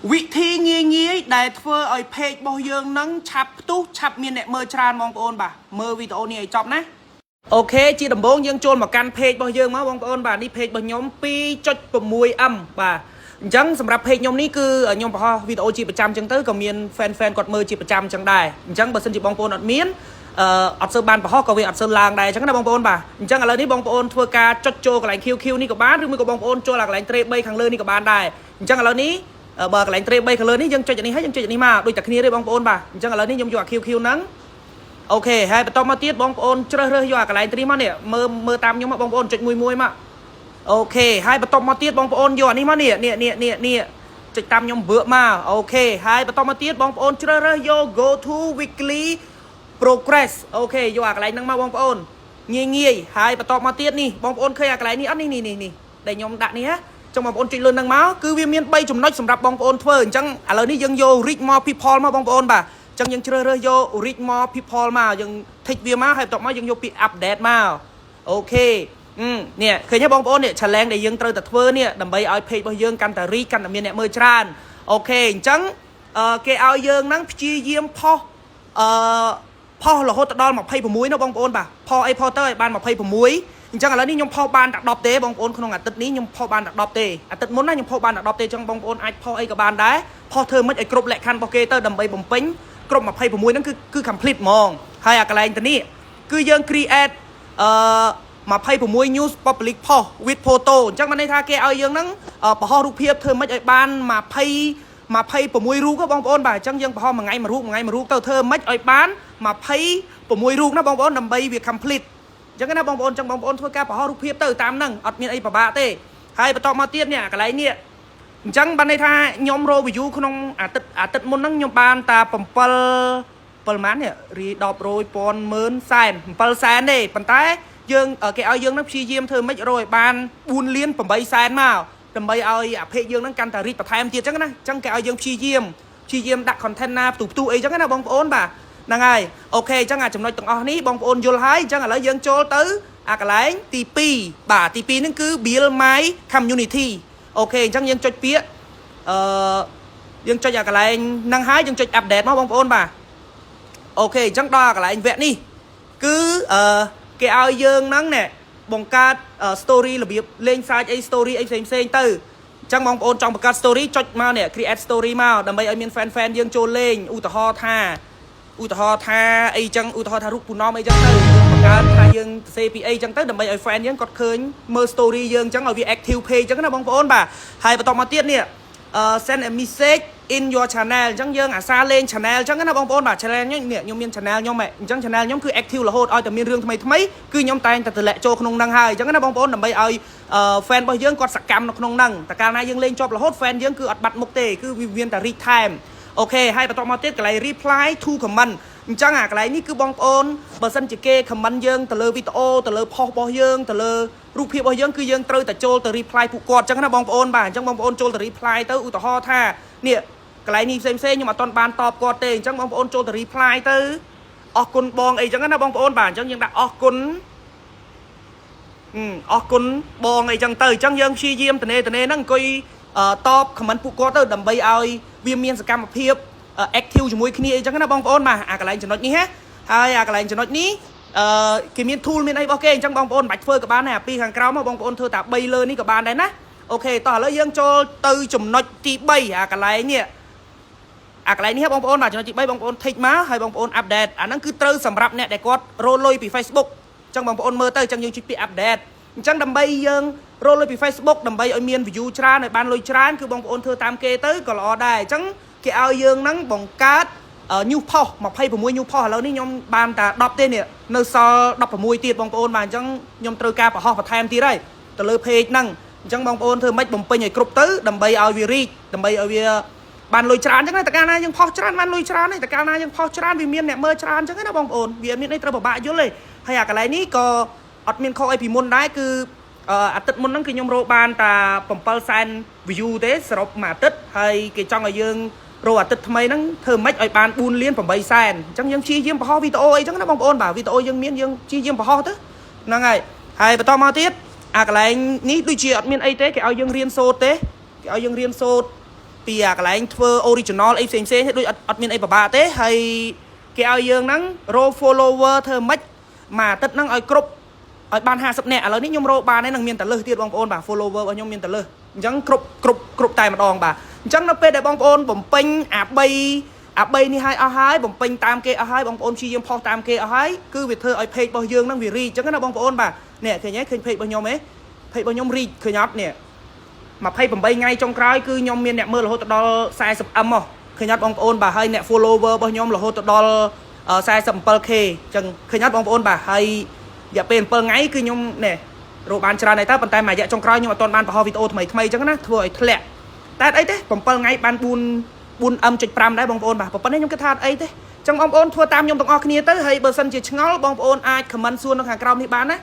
วิธีง่ายๆได้เพื่อไอ้เพจบ่យើងនឹងឆាប់ផ្ទុះឆាប់មានអ្នកមើលច្រើនបងប្អូនបាទមើលវីដេអូនេះឲ្យចប់ណាអូខេជាដំបូងយើងចូលមកកាន់ page របស់យើងមកបងប្អូនបាទនេះ page របស់ខ្ញុំ 2.6M បាទអញ្ចឹងសម្រាប់ page ខ្ញុំនេះគឺខ្ញុំបង្ហោះវីដេអូជាប្រចាំអញ្ចឹងទៅក៏មាន fan គាត់មើលជាប្រចាំអញ្ចឹងដែរអញ្ចឹងបើសិនជាបងប្អូនអត់មានអត់សូវបានបង្ហោះក៏វាអត់សូវឡើងដែរអញ្ចឹងណាបងប្អូនបាទអញ្ចឹងឥឡូវនេះបងប្អូនធ្វើការចុចចូលកន្លែង QQ នេះក៏បានឬមួយក៏បងប្អូនចូលកន្លែង 3 ខាងលើនេះក៏បានដែរអញ្ចឹងឥឡូវនេះបើកន្លែង 3 ខាងលើនេះយើងចុចនេះហើយយើងចុចនេះមកដូចតែគ្នាទេបងប្អូនបាទអញ្ចឹងឥឡូវនេះខ្ញុំយកអា QQ ហ្នឹងអូខេហើយបន្តមកទៀតបងប្អូនជ្រើសរើសយកអាកន្លែង3មកនេះមើលតាមខ្ញុំមកបងប្អូនចុចមួយមកអូខេហើយបន្តមកទៀតបងប្អូនយកអានេះមកនេះចុចតាមខ្ញុំវើកមកអូខេហើយបន្តមកទៀតបងប្អូនជ្រើសរើសយក go to weekly progress អូខេយកអាកន្លែងហ្នឹងមកបងប្អូនងាយហើយបន្តមកទៀតនេះបងប្អូនឃើញអាកន្លែងនេះអត់នេះដែលខ្ញុំដាក់នេះណាចឹងបងប្អូនចុចលើហ្នឹងមកគឺវាមាន3ចំណុចសម្រាប់បងប្អូនធ្វើអញ្ចឹងឥឡូវនេះយើងយក reach more people មកបងប្អូនបាទអញ្ចឹងយើងជ្រើសរើសយក reach more people មកយើងthíchវាមកហើយបន្ទាប់មកយើងយកពី update មកអូខេនេះឃើញទេបងប្អូននេះ challenge ដែលយើងត្រូវតែធ្វើនេះដើម្បីឲ្យ page របស់យើងកាន់តែ reach កាន់តែមានអ្នកមើលច្រើនអូខេអញ្ចឹងគេឲ្យយើងហ្នឹងព្យាយាមផុសផុសរហូតដល់26ណាបងប្អូនបាទផុសអីផុសទៅឲ្យបាន26អញ្ចឹងឥឡូវនេះខ្ញុំផុសបានតែ10ទេបងប្អូនក្នុងអាទិត្យនេះខ្ញុំផុសបានតែ10ទេអាទិត្យមុនណាខ្ញុំផុសបានតែ10ទេអញ្ចឹងបងប្អូនអាចផុសអីក៏បានដែរផុសធ្វើមិនឲ្យគ្រប់លក្ខខណ្ឌរបស់គេទៅដើម្បីបំពេញគ្រប់26ហ្នឹងគឺ complete ហ្មងហើយអាកន្លែងទៅនេះគឺយើង create 26 news public post with photo អញ្ចឹងបានន័យថាគេឲ្យយើងហ្នឹងបង្ហោះរូបភាពធ្វើមិនឲ្យបាន26រូបបងប្អូនបាទអញ្ចឹងយើងបង្ហោះមួយថ្ងៃមួយរូបទៅធ្វើមិនឲ្យបាន26រូបណាបងប្អូនដើម្បីវា completeអញ្ចឹងណាបងប្អូនចឹងបងប្អូនធ្វើការបង្ហោះរូបភាពទៅតាមហ្នឹងអត់មានអីពិបាកទេហើយបន្តមកទៀតនេះកន្លែងនេះអញ្ចឹងបានន័យថាខ្ញុំរក view ក្នុងអាទិត្យមុនហ្នឹងខ្ញុំបានតា7ម៉ាននេះរី10រយពាន់ម៉ឺនសែន7សែនទេប៉ុន្តែយើងគេឲ្យយើងហ្នឹងព្យាយាមធ្វើម៉េចរកឲ្យបាន4លាន8សែនមកដើម្បីឲ្យអាเพจយើងហ្នឹងកាន់តែរីកបន្ថែមទៀតអញ្ចឹងណាអញ្ចឹងគេឲ្យយើងព្យាយាមដាក់ content ណាផ្ទុះអីអញ្ចឹងណាបងប្អូនបាទហ្នឹងហើយអូខេអញ្ចឹងអាចំណុចទាំងអស់នេះបងប្អូនយល់ហើយអញ្ចឹងឥឡូវយើងចូលទៅអាកន្លែងទី2បាទទី2ហ្នឹងគឺ build my community អូខេអញ្ចឹងយើងចុចពាក្យយើងចុចអាកន្លែងហ្នឹងហើយយើងចុច update មកបងប្អូនបាទអូខេអញ្ចឹងដល់អាកន្លែងវគ្គនេះគឺគេឲ្យយើងហ្នឹងណែបង្កើត story របៀបលេងសាច់អី story អីផ្សេងទៅអញ្ចឹងបងប្អូនចង់បង្កើត story ចុចមកនេះ create story មកដើម្បីឲ្យមាន fan យើងចូលលេងឧទាហរណ៍ថាអីចឹងឧទាហរណ៍ថារូបពូណំអីចឹងទៅបង្កើតថាយើងសរសេរពីអីចឹងទៅដើម្បីឲ្យ fan យើងគាត់ឃើញមើល story យើងចឹងឲ្យវា active page ចឹងណាបងប្អូនបាទហើយបន្តមកទៀតនេះ send a message in your channel អញ្ចឹងយើងអាសាលេង channel អញ្ចឹងណាបងប្អូនបាទ channel ខ្ញុំមាន channel ខ្ញុំអញ្ចឹង channel ខ្ញុំគឺ active រហូតឲ្យតែមានរឿងថ្មីគឺខ្ញុំតែងតែតម្លាក់ចូលក្នុងហ្នឹងហើយអញ្ចឹងណាបងប្អូនដើម្បីឲ្យ fan របស់យើងគាត់សកម្មនៅក្នុងហ្នឹងតែកាលណាយើងលេងជាប់រហូត fan យើងគឺអត់បាត់មុខទេគឺវាមានតែ reach time អូខេហើយបន្តមកទៀតកន្លែង reply to comment អញ្ចឹងអាកន្លែងនេះគឺបងប្អូនបើសិនជាគេ comment យើងទៅលើវីដេអូទៅលើ post របស់យើងទៅលើរូបភាពរបស់យើងគឺយើងត្រូវតែចូលទៅ reply ពួកគាត់អញ្ចឹងណាបងប្អូនបាទអញ្ចឹងបងប្អូនចូលទៅ reply ទៅឧទាហរណ៍ថានេះកន្លែងនេះផ្សេងខ្ញុំអត់ទាន់បានតបគាត់ទេអញ្ចឹងបងប្អូនចូលទៅ reply ទៅអរគុណបងអីចឹងណាបងប្អូនបាទអញ្ចឹងយើងដាក់អរគុណបងអីចឹងទៅអញ្ចឹងយើងព្យាយាមតនេហ្នឹងអង្គុយតប comment ពួកគាត់ទៅដើម្បីឲ្យវាមានសកម្មភាពactive ជាមួយគ្នាអីចឹងណាបងប្អូនបាទអាកន្លែងចំណុចនេះណាហើយអាកន្លែងចំណុចនេះគេមាន tool មានអីរបស់គេអញ្ចឹងបងប្អូនមិនបាច់ធ្វើក៏បានដែរអាពីខាងក្រោមមកបងប្អូនធ្វើតែ3លើនេះក៏បានដែរណាអូខេតោះឥឡូវយើងចូលទៅចំណុចទី3អាកន្លែងនេះបងប្អូនបាទចំណុចទី3បងប្អូន tick មកហើយបងប្អូន update អាហ្នឹងគឺត្រូវសម្រាប់អ្នកដែលគាត់រលុយពី Facebook អញ្ចឹងបងប្អូនមើលទៅអញ្ចឹងយើងចុចពី update អញ្ចឹងដើម្បីយើងរលុយពី Facebook ដើម្បីឲ្យមាន view ច្រើនឲ្យបានលុយច្រើនគឺបងប្អូនធ្វើតាមគេទៅក៏ល្អដែរអញ្ចឹងគេឲ្យយើងហ្នឹងបង្កើត new post 26 new post ឥឡូវនេះខ្ញុំបានតែ10ទេនេះនៅសល់16ទៀតបងប្អូនបាទអញ្ចឹងខ្ញុំត្រូវការបង្ហោះបន្ថែមទៀតហើយទៅលើ page ហ្នឹងអញ្ចឹងបងប្អូនធ្វើម៉េចបំពេញឲ្យគ្រប់ទៅដើម្បីឲ្យវា reach ដើម្បីឲ្យវាបានលុយច្រើនអញ្ចឹងតែកាលណាយើងផុសច្រើនបានលុយច្រើនតែកាលណាយើងផុសច្រើនវាមានអ្នកមើលច្រើនអញ្ចឹងណាបងប្អូនវាមានន័យត្រូវពិបាកយល់ទេហើយអាកន្លែងនេះក៏អត់មានខុសអីពីមុនដែរគឺអាទិត្យមុនហ្នឹងគឺខ្ញុំរកបានតែ7សែន view ទេសរុបមួយអាទិត្យហើយគេចង់ឲ្យយើងរកអាទិត្យថ្មីហ្នឹងធ្វើម៉េចឲ្យបាន4លាន8សែនអញ្ចឹងយើងព្យាយាមបង្ហោះវីដេអូអីចឹងណាបងប្អូនបាទវីដេអូយើងមានយើងព្យាយាមបង្ហោះទៅហ្នឹងហើយបន្តមកទៀតអាកន្លែងនេះដូចជាអត់មានអីទេគេឲ្យយើងរៀនសូត្រទេគេឲ្យយើងរៀនសូត្រ ពីកន្លែងធ្វើ original អីផ្សេងៗដូចអត់មានអីពិបាកទេហើយគេឲ្យយើងហ្នឹងរក follower ធ្វើម៉េចមួយអាទិត្យហ្នឹងឲ្យគ្រប់ឲ្យបាន50នាក់ឥឡូវនេះខ្ញុំរកបានហើយនឹងមានតលឹះទៀតបងប្អូនបាទ follower របស់ខ្ញុំមានតលឹះអញ្ចឹងគ្រប់តែម្ដងបាទអញ្ចឹងនៅពេលដែលបងប្អូនបំពេញអា3នេះឲ្យអស់ហើយបំពេញតាមគេអស់ហើយបងប្អូនព្យាយាមផុសតាមគេអស់ហើយគឺវាធ្វើឲ្យ page របស់យើងហ្នឹងវារីកអញ្ចឹងណាបងប្អូនបាទនេះឃើញទេឃើញ page របស់ខ្ញុំទេ page របស់ខ្ញុំរីកឃើញអត់នេះ28ថ្ងៃចុងក្រោយគឺខ្ញុំមានអ្នកមើលរហូតដល់ 40M ហ៎ឃើញអត់បងប្អូនបាទហើយអ្នក follower របស់ខ្ញុំរហូតដល់ 47K អញ្ចឹងឃើញអត់បងប្អូនបាទហើយរយៈពេល7ថ្ងៃគឺខ្ញុំនេះរកបានច្រើនហើយតើប៉ុន្តែមួយរយៈចុងក្រោយខ្ញុំអត់ទាន់បានបង្ហោះវីដេអូថ្មីអញ្ចឹងណាធ្វើឲ្យធ្លាក់តែអីទេ7ថ្ងៃបាន4M.5 ដែរបងប្អូនបាទប៉ុន្តែខ្ញុំគិតថាអត់អីទេអញ្ចឹងបងប្អូនធ្វើតាមខ្ញុំទាំងអស់គ្នាទៅហើយបើសិនជាឆ្ងល់បងប្អូនអាច comment សួរនៅខាងក្រោមនេះបានណា